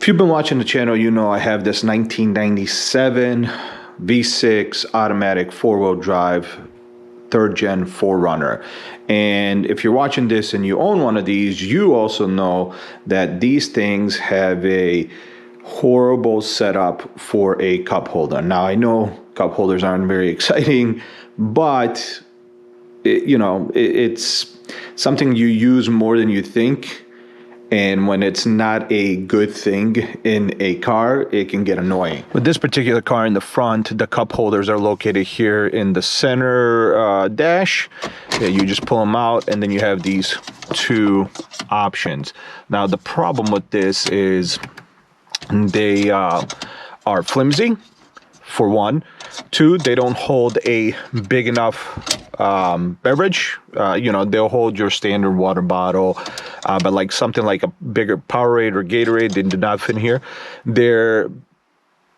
If you've been watching the channel, you know I have this 1997 V6 automatic four-wheel drive 3rd gen 4Runner. And if you're watching this and you own one of these, you also know that these things have a horrible setup for a cup holder. Now, I know cup holders aren't very exciting, but it's something you use more than you think. And when it's not a good thing in a car, it can get annoying. With this particular car in the front, the cup holders are located here in the center dash. You just pull them out, and then you have these two options. Now, the problem with this is they are flimsy, for one. Two, they don't hold a big enough beverage. They'll hold your standard water bottle, but like something like a bigger Powerade or Gatorade, they do not fit in here.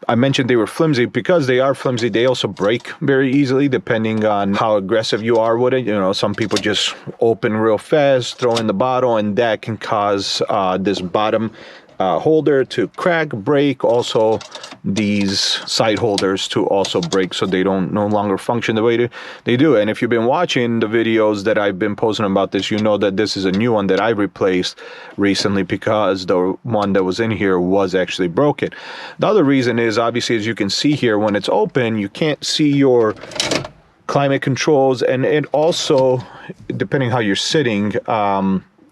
I mentioned they were flimsy because they are flimsy. They also break very easily depending on how aggressive you are with it. Some people just open real fast, throw in the bottle, and that can cause this bottom holder to crack, break. Also, these side holders to also break, so they no longer function the way they do. And if you've been watching the videos that I've been posting about this, you know that this is a new one that I replaced recently because the one that was in here was actually broken. The other reason is, obviously, as you can see here, when it's open, you can't see your climate controls, and it also, depending how you're sitting,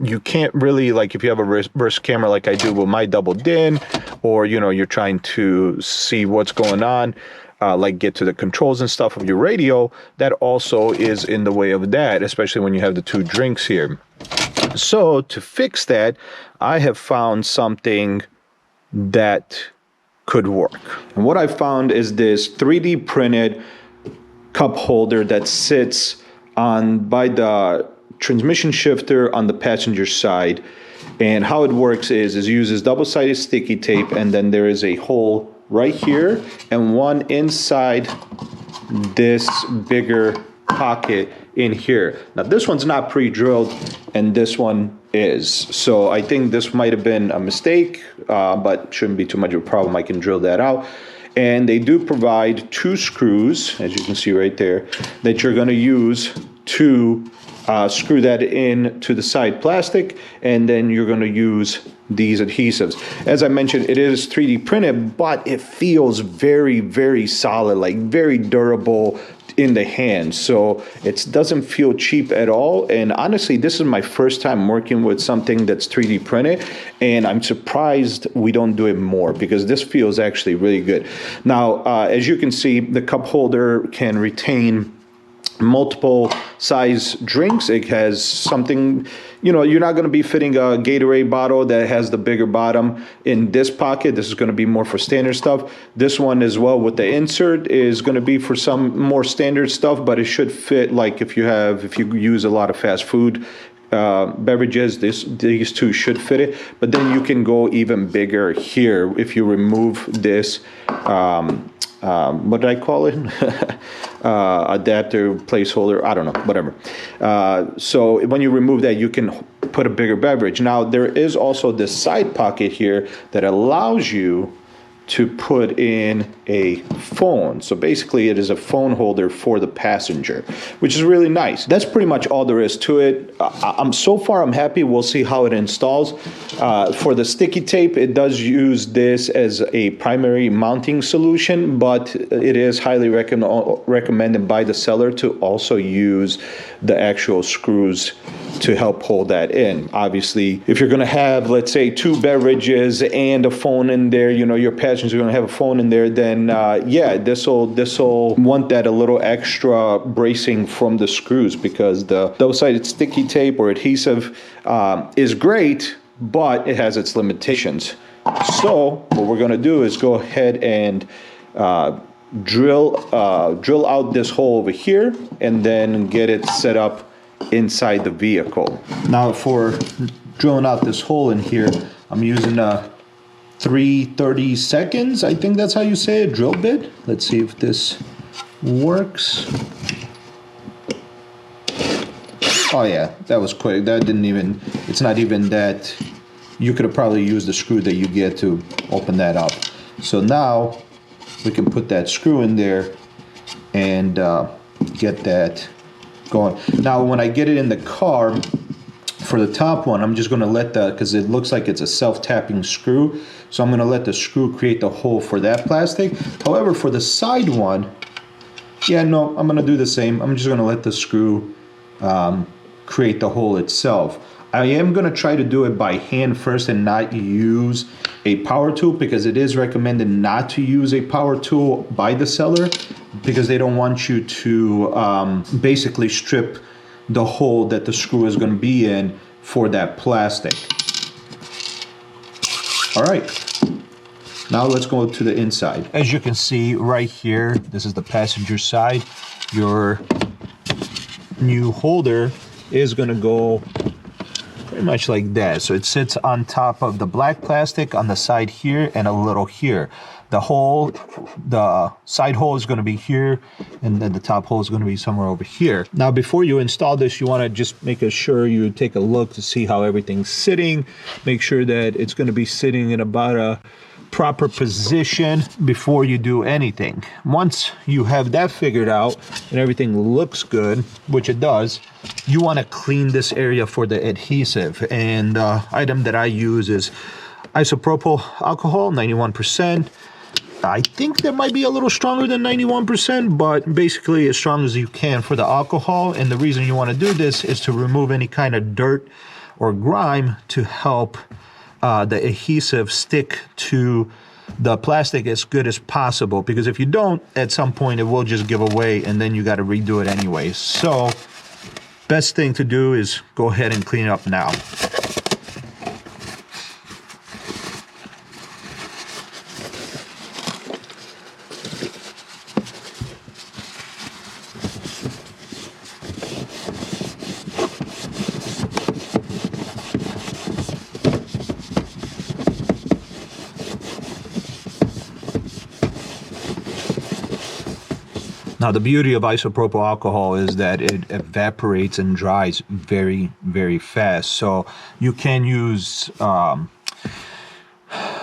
you can't really, like if you have a reverse camera like I do with my double din, or you're trying to see what's going on, like get to the controls and stuff of your radio, that also is in the way of that, especially when you have the two drinks here. So to fix that, I have found something that could work. And what I found is this 3D printed cup holder that sits by the transmission shifter on the passenger side. And how it works is it uses double-sided sticky tape, and then there is a hole right here and one inside this bigger pocket in here. Now, this one's not pre-drilled and this one is. So I think this might have been a mistake, but shouldn't be too much of a problem. I can drill that out. And they do provide two screws, as you can see right there, that you're going to use to screw that in to the side plastic, and then you're going to use these adhesives. As I mentioned, it is 3D printed, but it feels very, very solid, like very durable in the hand. So it doesn't feel cheap at all. And honestly, this is my first time working with something that's 3D printed, and I'm surprised we don't do it more because this feels actually really good. Now, as you can see, the cup holder can retain multiple size drinks. It has something, you're not going to be fitting a Gatorade bottle that has the bigger bottom in this pocket. This is going to be more for standard stuff. This one as well with the insert is going to be for some more standard stuff, but it should fit like if you use a lot of fast food beverages, these two should fit it. But then you can go even bigger here if you remove this what did I call it? Adapter, placeholder, I don't know, whatever. So when you remove that, you can put a bigger beverage. Now, there is also this side pocket here that allows you to put in a phone. So basically it is a phone holder for the passenger, which is really nice. That's pretty much all there is to it. So far I'm happy. We'll see how it installs. For the sticky tape, it does use this as a primary mounting solution, but it is highly recommended by the seller to also use the actual screws to help hold that in. Obviously, if you're gonna have, let's say, two beverages and a phone in there, your passengers are gonna have a phone in there, then yeah, this'll want that a little extra bracing from the screws, because the double-sided sticky tape or adhesive is great, but it has its limitations. So what we're gonna do is go ahead and drill out this hole over here and then get it set up inside the vehicle. Now, for drilling out this hole in here, I'm using a 3/32, I think that's how you say it, drill bit. Let's see if this works. Oh yeah, that was quick. That didn't even, it's not even that you could have probably used the screw that you get to open that up. So now we can put that screw in there and get that going. Now when I get it in the car, for the top one, I'm just going to let because it looks like it's a self-tapping screw, so I'm going to let the screw create the hole for that plastic. However, for the side one, yeah, no, I'm going to do the same. I'm just going to let the screw create the hole itself. I am going to try to do it by hand first and not use a power tool, because it is recommended not to use a power tool by the seller, because they don't want you to basically strip the hole that the screw is going to be in for that plastic. All right, now let's go to the inside. As you can see right here, this is the passenger side. Your new holder is going to go pretty much like that. So it sits on top of the black plastic on the side here and a little here. The hole, the side hole is going to be here, and then the top hole is going to be somewhere over here. Now, before you install this, you want to just make sure you take a look to see how everything's sitting. Make sure that it's going to be sitting in about a proper position before you do anything. Once you have that figured out and everything looks good, which it does, you want to clean this area for the adhesive. And the item that I use is isopropyl alcohol, 91%. I think that might be a little stronger than 91%, but basically as strong as you can for the alcohol. And the reason you want to do this is to remove any kind of dirt or grime to help the adhesive stick to the plastic as good as possible, because if you don't, at some point it will just give away and then you got to redo it anyway. So best thing to do is go ahead and clean it up now. Now, the beauty of isopropyl alcohol is that it evaporates and dries very, very fast. So you can use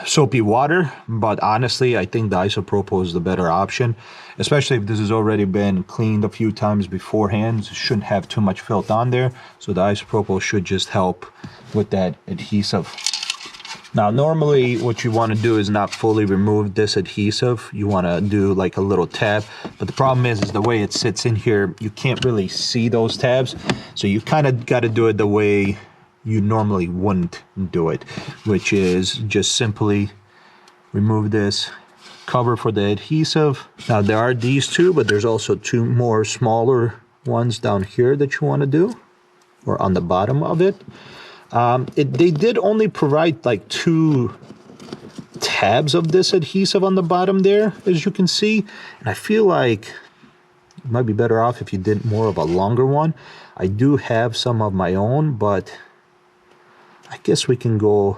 soapy water, but honestly, I think the isopropyl is the better option, especially if this has already been cleaned a few times beforehand. It shouldn't have too much filth on there, so the isopropyl should just help with that adhesive. Now, normally what you want to do is not fully remove this adhesive. You want to do like a little tab, but the problem is the way it sits in here, you can't really see those tabs. So you kind of got to do it the way you normally wouldn't do it, which is just simply remove this cover for the adhesive. Now, there are these two, but there's also two more smaller ones down here that you want to do, or on the bottom of it. They did only provide like 2 tabs of this adhesive on the bottom there, as you can see. And I feel like it might be better off if you did more of a longer one. I do have some of my own, but I guess we can go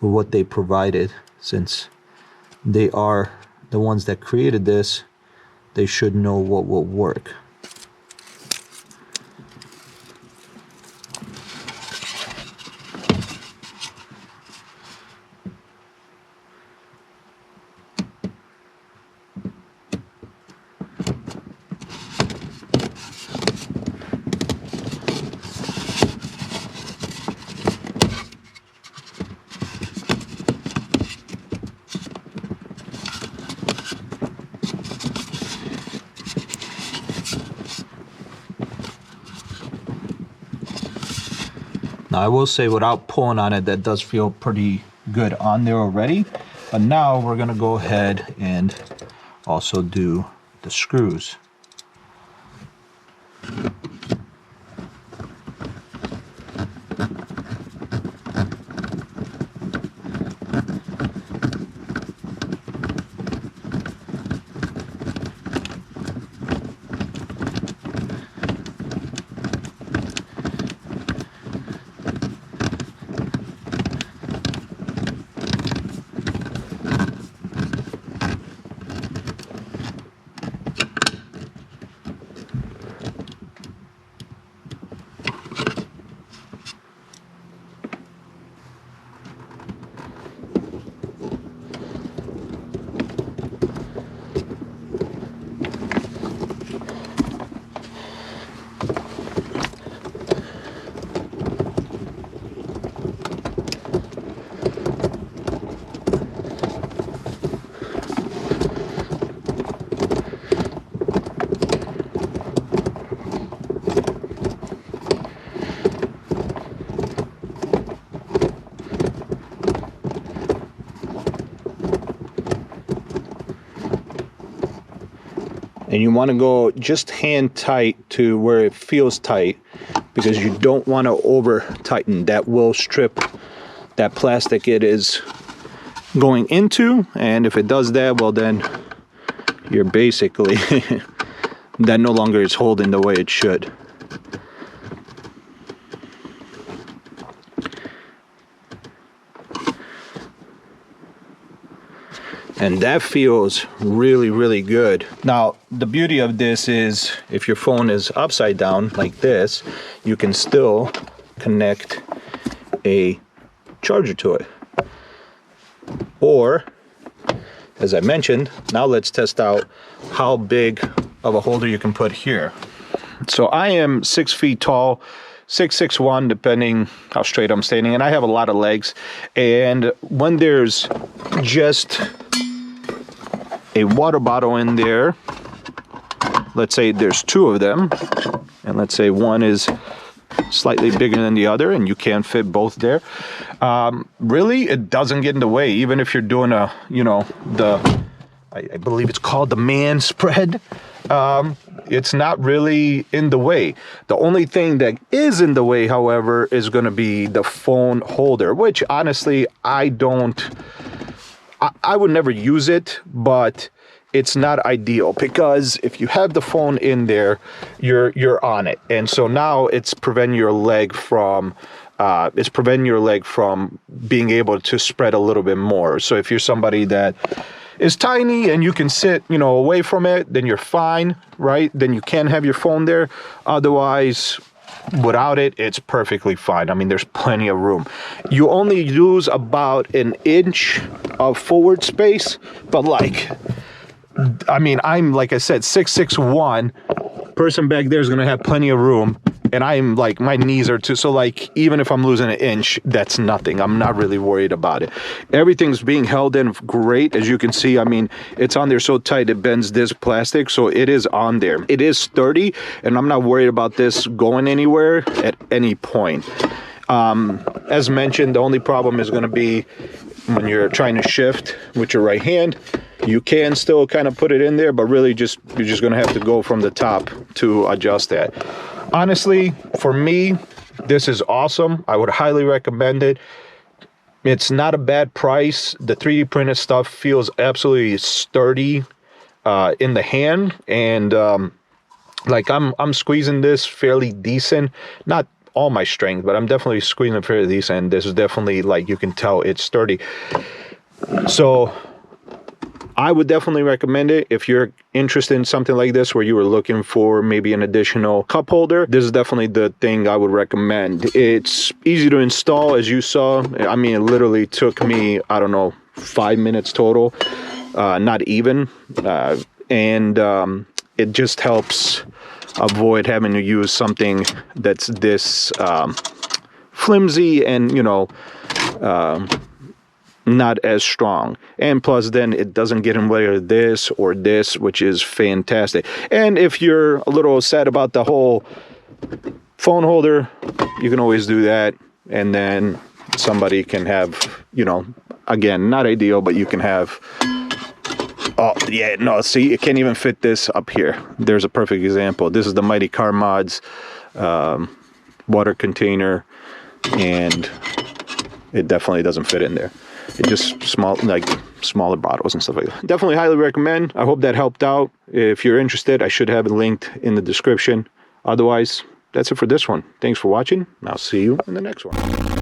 with what they provided, since they are the ones that created this. They should know what will work. Now, I will say, without pulling on it, that does feel pretty good on there already. But now we're going to go ahead and also do the screws. And you want to go just hand tight to where it feels tight, because you don't want to over tighten. That will strip that plastic it is going into, and if it does that, well then you're basically that no longer is holding the way it should. And that feels really, really good. Now, the beauty of this is if your phone is upside down like this, you can still connect a charger to it. Or, as I mentioned, now let's test out how big of a holder you can put here. So I am 6 feet tall, 6'1", depending how straight I'm standing, and I have a lot of legs. And when there's just a water bottle in there, let's say there's 2 of them, and let's say one is slightly bigger than the other and you can't fit both there, really it doesn't get in the way. Even if you're doing a, you know, I believe it's called the man spread, it's not really in the way. The only thing that is in the way, however, is going to be the phone holder, which honestly I would never use it, but it's not ideal, because if you have the phone in there, you're on it, and so now it's preventing your leg from being able to spread a little bit more. So if you're somebody that is tiny and you can sit, you know, away from it, then you're fine, right? Then you can have your phone there. Otherwise, without it, it's perfectly fine. I mean, there's plenty of room. You only lose about an inch of forward space, but like, I mean, I'm, like I said, 6'1". Person back there is going to have plenty of room, and I'm like, my knees are too, so like, even if I'm losing an inch, that's nothing. I'm not really worried about it. Everything's being held in great, as you can see. I mean, it's on there so tight it bends this plastic, so it is on there. It is sturdy, and I'm not worried about this going anywhere at any point. As mentioned, the only problem is going to be when you're trying to shift with your right hand. You can still kind of put it in there, but really you're just going to have to go from the top to adjust that. Honestly, for me, this is awesome. I would highly recommend it. It's not a bad price. The 3D printed stuff feels absolutely sturdy in the hand, and like I'm squeezing this fairly decent. Not all my strength, but I'm definitely squeezing it fairly decent. This is definitely, like, you can tell it's sturdy. So I would definitely recommend it if you're interested in something like this, where you were looking for maybe an additional cup holder. This is definitely the thing I would recommend. It's easy to install, as you saw. I mean, it literally took me, I don't know, 5 minutes total, not even. And it just helps avoid having to use something that's this flimsy and, you know, not as strong. And plus, then it doesn't get in the way of this or this, which is fantastic. And if you're a little sad about the whole phone holder, you can always do that, and then somebody can have, you know, again, not ideal, but you can have, oh yeah, no, see, it can't even fit this up here. There's a perfect example. This is the Mighty Car Mods water container, and it definitely doesn't fit in there. It just smaller bottles and stuff like that. Definitely highly recommend. I hope that helped out. If you're interested, I should have it linked in the description. Otherwise, that's it for this one. Thanks for watching, and I'll see you in the next one.